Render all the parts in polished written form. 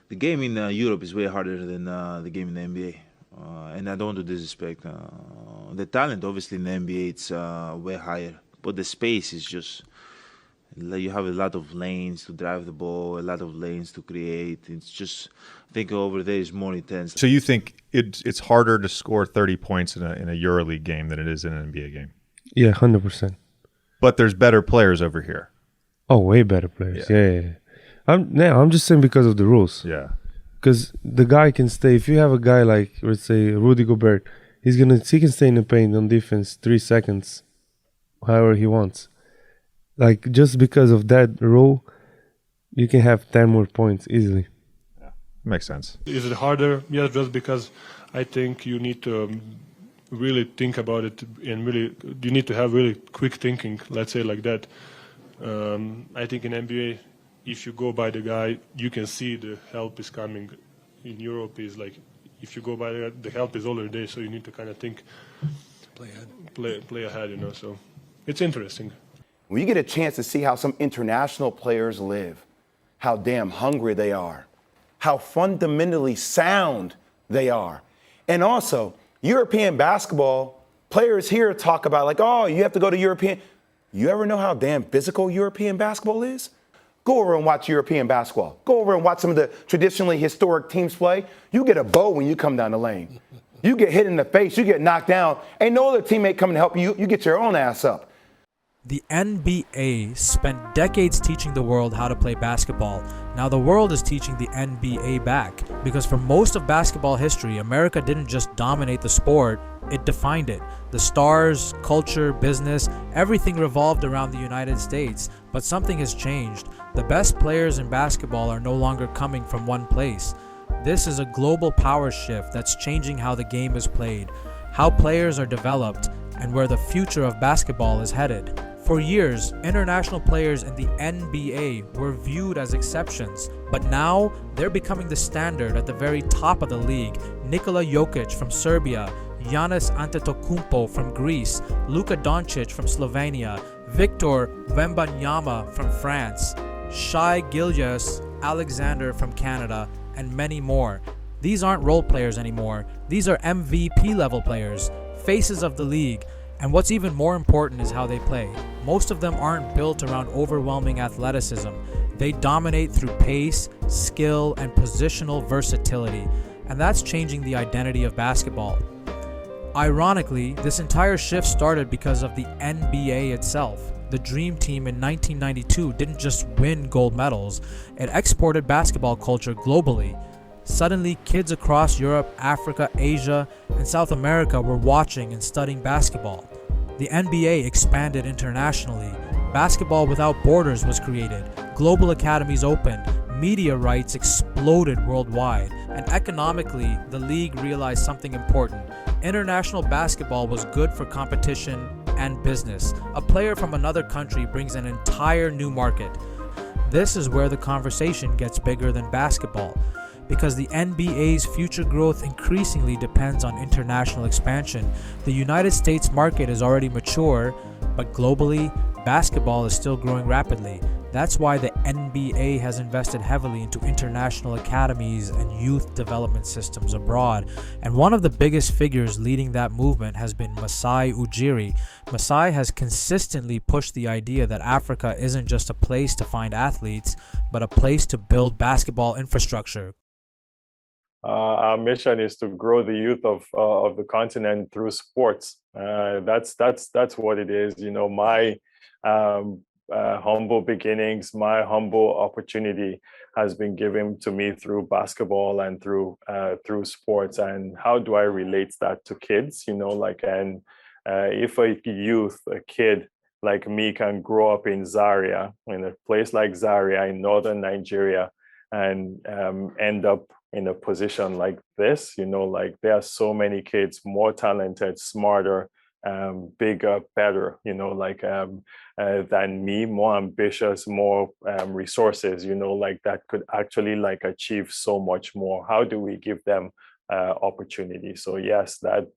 the game in Europe is way harder than the game in the NBA. And I don't want to disrespect the talent. Obviously, in the NBA, it's way higher, but the space is just like you have a lot of lanes to drive the ball, a lot of lanes to create. It's just I think over there is more intense. So you think it's harder to score 30 points in a EuroLeague game than it is in an NBA game? Yeah, 100%. But there's better players over here. Oh, way better players. Yeah. I'm just saying because of the rules. Yeah. Because the guy can stay. If you have a guy like, let's say, Rudy Gobert, he can stay in the paint on defense 3 seconds, however he wants. Like, just because of that rule, you can have 10 more points easily. Yeah, makes sense. Is it harder? Yes, just because I think you need to really think about it, and really you need to have really quick thinking, let's say like that. I think in NBA, if you go by the guy, you can see the help is coming. In Europe, is like if you go by the help is already there, so you need to kind of think, play ahead, you know. So it's interesting. When you get a chance to see how some international players live, how damn hungry they are, how fundamentally sound they are, and also European basketball players here talk about like, oh, you have to go to European. You ever know how damn physical European basketball is? Go over and watch European basketball. Go over and watch some of the traditionally historic teams play. You get a bow when you come down the lane. You get hit in the face. You get knocked down. Ain't no other teammate coming to help you. You get your own ass up. The NBA spent decades teaching the world how to play basketball. Now the world is teaching the NBA back, because for most of basketball history, America didn't just dominate the sport, it defined it. The stars, culture, business, everything revolved around the United States. But something has changed. The best players in basketball are no longer coming from one place. This is a global power shift that's changing how the game is played, how players are developed, and where the future of basketball is headed. For years, international players in the NBA were viewed as exceptions, but now they're becoming the standard at the very top of the league. Nikola Jokic from Serbia, Giannis Antetokounmpo from Greece, Luka Doncic from Slovenia, Victor Wembanyama from France, Shai Gilgeous-Alexander from Canada, and many more. These aren't role players anymore. These are MVP level players, faces of the league. And what's even more important is how they play. Most of them aren't built around overwhelming athleticism. They dominate through pace, skill, and positional versatility. And that's changing the identity of basketball. Ironically, this entire shift started because of the NBA itself. The Dream Team in 1992 didn't just win gold medals, it exported basketball culture globally. Suddenly, kids across Europe, Africa, Asia, and South America were watching and studying basketball. The NBA expanded internationally. Basketball Without Borders was created. Global academies opened. Media rights exploded worldwide. And economically, the league realized something important. International basketball was good for competition and business. A player from another country brings an entire new market. This is where the conversation gets bigger than basketball, because the NBA's future growth increasingly depends on international expansion. The United States market is already mature, but globally, basketball is still growing rapidly. That's why the NBA has invested heavily into international academies and youth development systems abroad. And one of the biggest figures leading that movement has been Masai Ujiri. Masai has consistently pushed the idea that Africa isn't just a place to find athletes, but a place to build basketball infrastructure. Our mission is to grow the youth of the continent through sports. That's what it is. You know, my humble beginnings, my humble opportunity has been given to me through basketball and through sports. And how do I relate that to kids? You know, like, and if a kid like me can grow up in Zaria, in a place like Zaria in northern Nigeria, and end up in a position like this, you know, like there are so many kids more talented, smarter, bigger, better, you know, like than me, more ambitious, more resources, you know, like that could actually like achieve so much more. How do we give them opportunity? So yes, that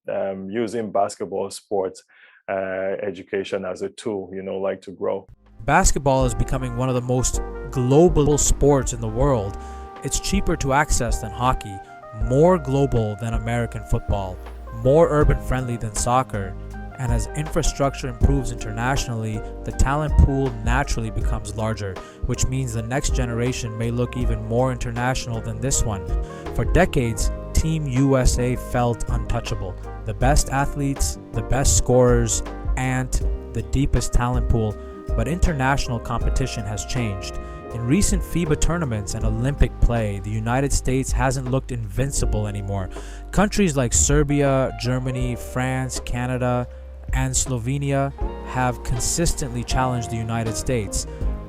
using basketball, sports, education as a tool, you know, like to grow. Basketball is becoming one of the most global sports in the world. It's cheaper to access than hockey, more global than American football, more urban friendly than soccer, and as infrastructure improves internationally, the talent pool naturally becomes larger, which means the next generation may look even more international than this one. For decades, Team USA felt untouchable. The best athletes, the best scorers, and the deepest talent pool, but international competition has changed. In recent FIBA tournaments and Olympic play, the United States hasn't looked invincible anymore. Countries like Serbia, Germany, France, Canada, and Slovenia have consistently challenged the United States.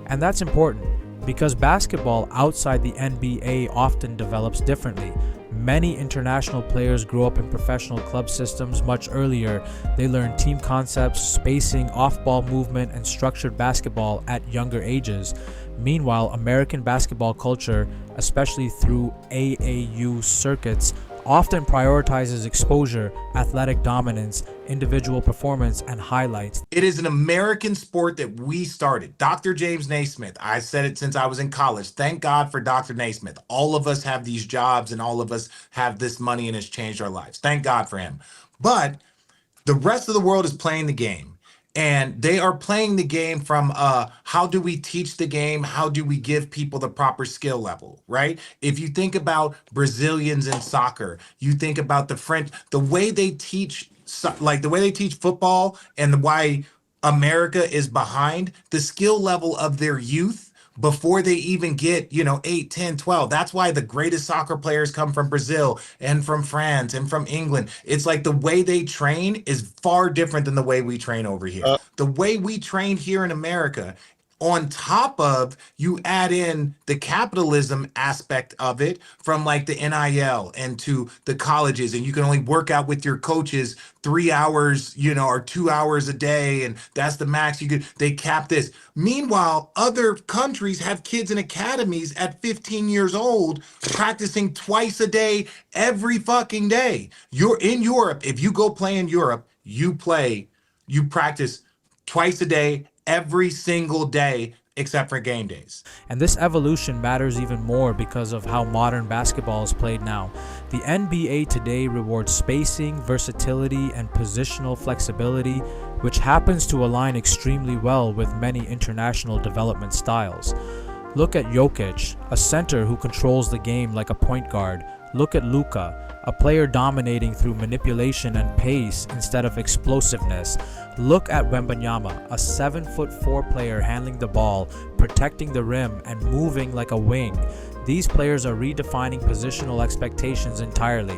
And that's important because basketball outside the NBA often develops differently. Many international players grow up in professional club systems much earlier. They learn team concepts, spacing, off-ball movement, and structured basketball at younger ages. Meanwhile, American basketball culture, especially through AAU circuits, often prioritizes exposure, athletic dominance, individual performance, and highlights. It is an American sport that we started. Dr. James Naismith, I said it since I was in college. Thank God for Dr. Naismith. All of us have these jobs and all of us have this money and it's changed our lives. Thank God for him. But the rest of the world is playing the game. And they are playing the game from how do we teach the game? How do we give people the proper skill level, right? If you think about Brazilians in soccer, you think about the French, the way they teach, like the way they teach football and why America is behind, the skill level of their youth before they even get, 8, 10, 12. That's why the greatest soccer players come from Brazil and from France and from England. It's like the way they train is far different than the way we train over here. The way we train here in America, on top of you add in the capitalism aspect of it from like the NIL and to the colleges, and you can only work out with your coaches 3 hours, or 2 hours a day, and that's the max you could. They cap this. Meanwhile, other countries have kids in academies at 15 years old practicing twice a day, every fucking day. You're in Europe. If you go play in Europe, you practice twice a day, every single day except for game days. And this evolution matters even more because of how modern basketball is played now. The NBA today rewards spacing, versatility, and positional flexibility, which happens to align extremely well with many international development styles. Look at Jokic, a center who controls the game like a point guard. Look at Luka, a player dominating through manipulation and pace instead of explosiveness. Look at Wembanyama, a 7'4" player handling the ball, protecting the rim, and moving like a wing. These players are redefining positional expectations entirely.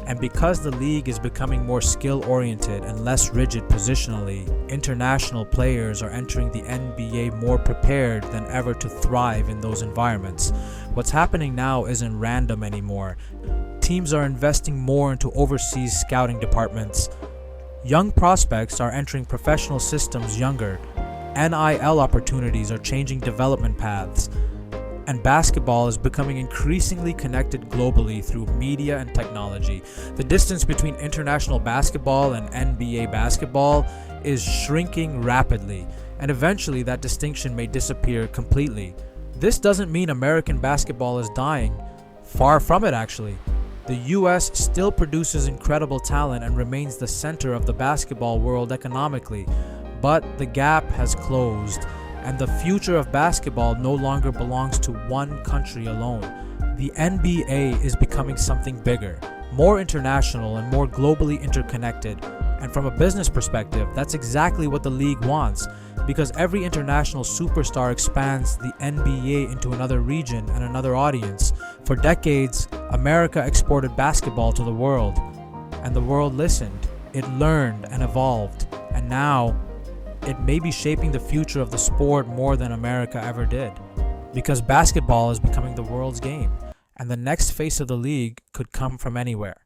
And because the league is becoming more skill-oriented and less rigid positionally, international players are entering the NBA more prepared than ever to thrive in those environments. What's happening now isn't random anymore. Teams are investing more into overseas scouting departments. Young prospects are entering professional systems younger. NIL opportunities are changing development paths. And basketball is becoming increasingly connected globally through media and technology. The distance between international basketball and NBA basketball is shrinking rapidly, and eventually that distinction may disappear completely. This doesn't mean American basketball is dying. Far from it, actually. The US still produces incredible talent and remains the center of the basketball world economically, but the gap has closed. And the future of basketball no longer belongs to one country alone. The NBA is becoming something bigger, more international and more globally interconnected. And from a business perspective, that's exactly what the league wants, because every international superstar expands the NBA into another region and another audience. For decades, America exported basketball to the world, and the world listened. It learned and evolved, and now it may be shaping the future of the sport more than America ever did. Because basketball is becoming the world's game, and the next face of the league could come from anywhere.